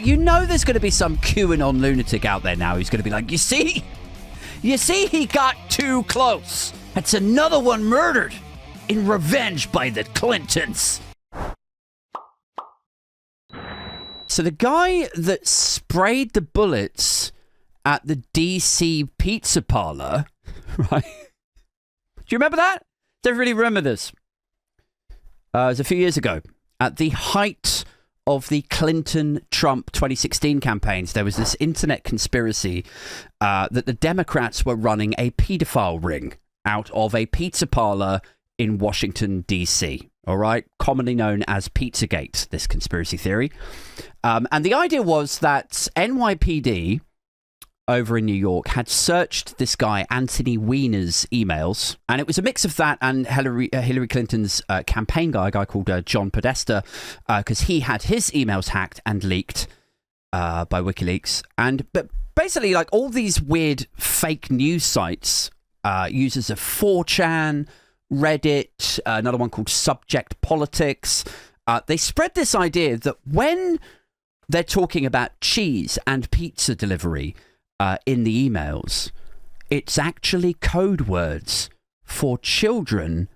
You know there's going to be some QAnon lunatic out there now who's going to be like, you see, he got too close. That's another one murdered in revenge by the Clintons. So the guy that sprayed the bullets at the DC pizza parlor, right? Do you remember that? Don't really remember this. It was a few years ago. At the height of the Clinton-Trump 2016 campaigns, there was this internet conspiracy that the Democrats were running a pedophile ring out of a pizza parlor in Washington, D.C., all right? Commonly known as Pizzagate, this conspiracy theory. And the idea was that NYPD over in New York had searched this guy, Anthony Weiner's emails, and it was a mix of that and Hillary Clinton's campaign guy, a guy called John Podesta, because he had his emails hacked and leaked by WikiLeaks. But basically, like, all these weird fake news sites, users of 4chan, Reddit, another one called Subject Politics, they spread this idea that when they're talking about cheese and pizza delivery in the emails, it's actually code words for children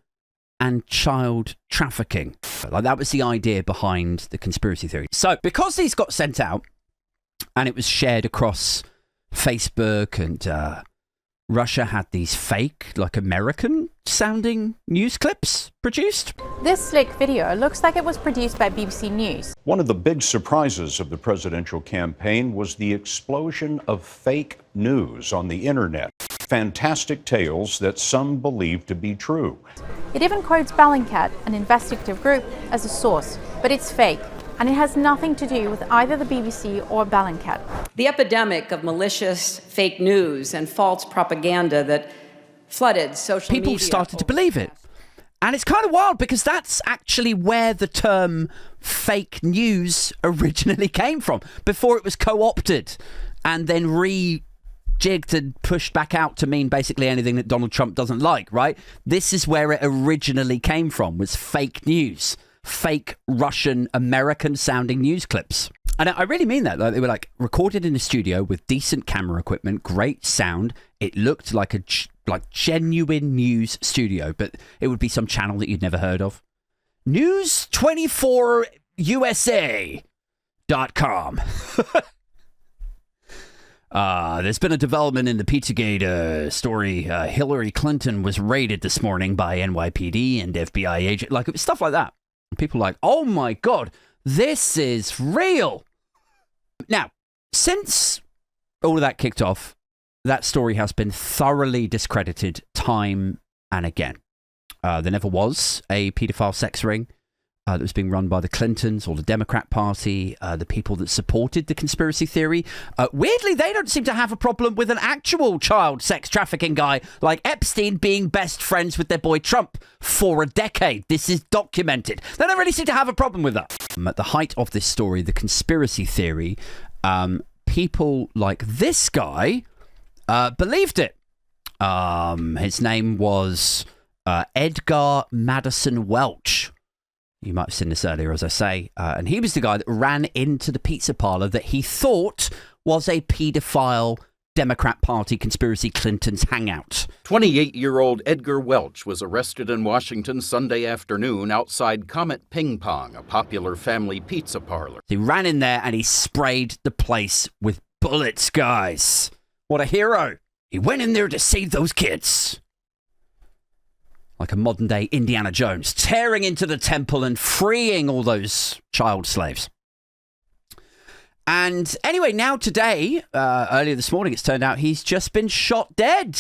and child trafficking. Like, that was the idea behind the conspiracy theory. So because these got sent out and it was shared across Facebook, and Russia had these fake, like, American-sounding news clips produced. This slick video looks like it was produced by BBC News. One of the big surprises of the presidential campaign was the explosion of fake news on the internet. Fantastic tales that some believe to be true. It even quotes Bellingcat, an investigative group, as a source, but it's fake. And it has nothing to do with either the BBC or Bellingcat. The epidemic of malicious fake news and false propaganda that flooded social media. People started to believe it. And it's kind of wild because that's actually where the term fake news originally came from, before it was co-opted and then rejigged and pushed back out to mean basically anything that Donald Trump doesn't like, right? This is where it originally came from, was fake news. Fake Russian American sounding news clips. And I really mean that. Like, they were like recorded in a studio with decent camera equipment, great sound. It looked like a genuine news studio, but it would be some channel that you'd never heard of. News24USA.com. There's been a development in the Pizzagate story. Hillary Clinton was raided this morning by NYPD and FBI agent. Like, it was stuff like that. People are like, oh my God, this is real. Now, since all of that kicked off, that story has been thoroughly discredited time and again. There never was a paedophile sex ring that was being run by the Clintons or the Democrat Party, the people that supported the conspiracy theory. Weirdly, they don't seem to have a problem with an actual child sex trafficking guy like Epstein being best friends with their boy Trump for a decade. This is documented. They don't really seem to have a problem with that. At the height of this story, the conspiracy theory, people like this guy believed it. His name was Edgar Madison Welch. You might have seen this earlier, as I say. And he was the guy that ran into the pizza parlor that he thought was a paedophile Democrat Party conspiracy Clintons hangout. 28-year-old Edgar Welch was arrested in Washington Sunday afternoon outside Comet Ping Pong, a popular family pizza parlor. He ran in there and he sprayed the place with bullets, guys. What a hero. He went in there to save those kids. Like a modern-day Indiana Jones, tearing into the temple and freeing all those child slaves. And anyway, now today, earlier this morning, it's turned out he's just been shot dead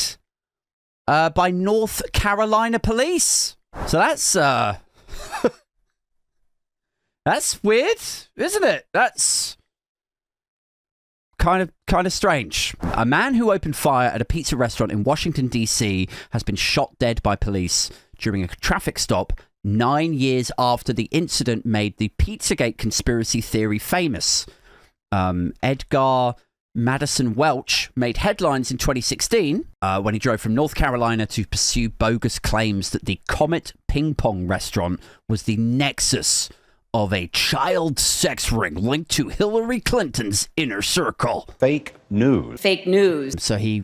by North Carolina police. So that's that's weird, isn't it? That's kind of strange. A man who opened fire at a pizza restaurant in Washington, D.C. has been shot dead by police during a traffic stop 9 years after the incident made the Pizzagate conspiracy theory famous. Edgar Madison Welch made headlines in 2016 when he drove from North Carolina to pursue bogus claims that the Comet Ping Pong restaurant was the nexus of a child sex ring linked to Hillary Clinton's inner circle. Fake news. Fake news. So he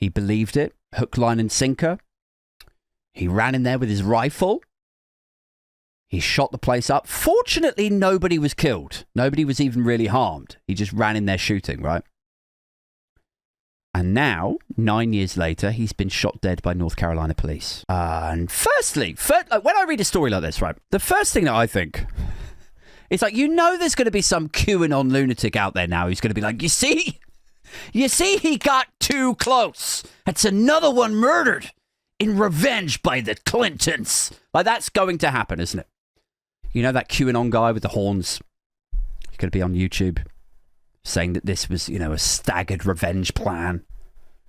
believed it, hook, line, and sinker. He ran in there with his rifle. He shot the place up. Fortunately, nobody was killed. Nobody was even really harmed. He just ran in there shooting, right? And now, 9 years later, he's been shot dead by North Carolina police. And firstly, when I read a story like this, right, the first thing that I think is like, there's going to be some QAnon lunatic out there now who's going to be like, you see, he got too close. That's another one murdered in revenge by the Clintons. Like, that's going to happen, isn't it? You know that QAnon guy with the horns? He's going to be on YouTube saying that this was, a staggered revenge plan.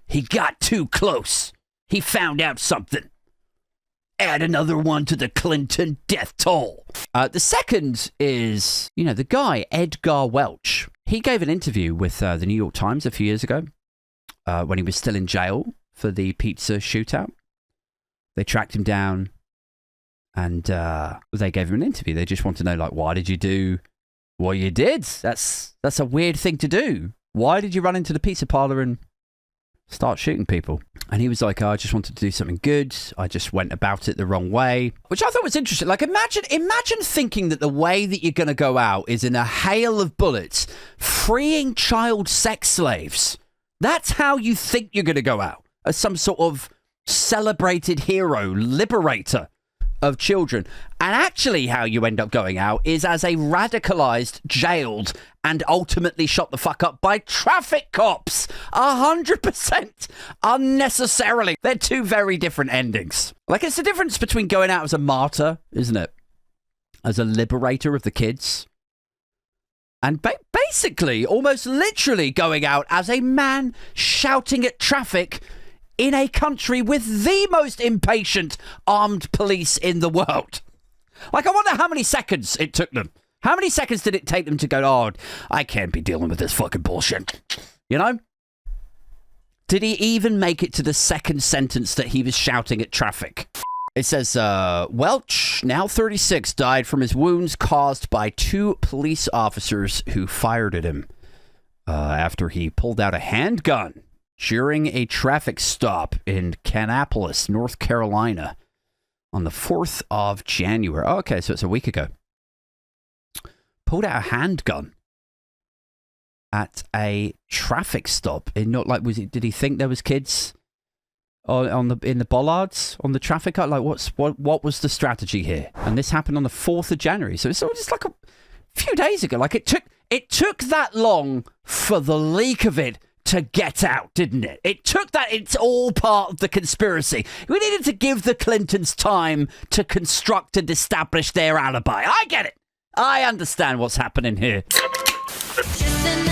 He got too close. He found out something. Add another one to the Clinton death toll. The second is, the guy, Edgar Welch. He gave an interview with the New York Times a few years ago when he was still in jail for the pizza shootout. They tracked him down and they gave him an interview. They just want to know, like, why did you do what you did? That's a weird thing to do. Why did you run into the pizza parlor and start shooting people? And he was like, I just wanted to do something good. I just went about it the wrong way, which I thought was interesting. Like, imagine thinking that the way that you're going to go out is in a hail of bullets, freeing child sex slaves. That's how you think you're going to go out, as some sort of celebrated hero, liberator of children. And actually how you end up going out is as a radicalized, jailed, and ultimately shot the fuck up by traffic cops. 100% unnecessarily. They're two very different endings. Like, it's the difference between going out as a martyr, isn't it? As a liberator of the kids. And basically, almost literally going out as a man shouting at traffic in a country with the most impatient armed police in the world. Like, I wonder how many seconds it took them. How many seconds did it take them to go, oh, I can't be dealing with this fucking bullshit? Did he even make it to the second sentence that he was shouting at traffic? It says, Welch, now 36, died from his wounds caused by two police officers who fired at him after he pulled out a handgun during a traffic stop in Kannapolis, North Carolina, on the 4th of January. Oh, okay, so it's a week ago. Pulled out a handgun at a traffic stop. Did he think there was kids in the bollards on the traffic? Like, what was the strategy here? And this happened on the 4th of January. So it's just like a few days ago. Like, it took that long for the leak of it to get out, didn't it? It took that. It's all part of the conspiracy. We needed to give the Clintons time to construct and establish their alibi. I get it. I understand what's happening here. Just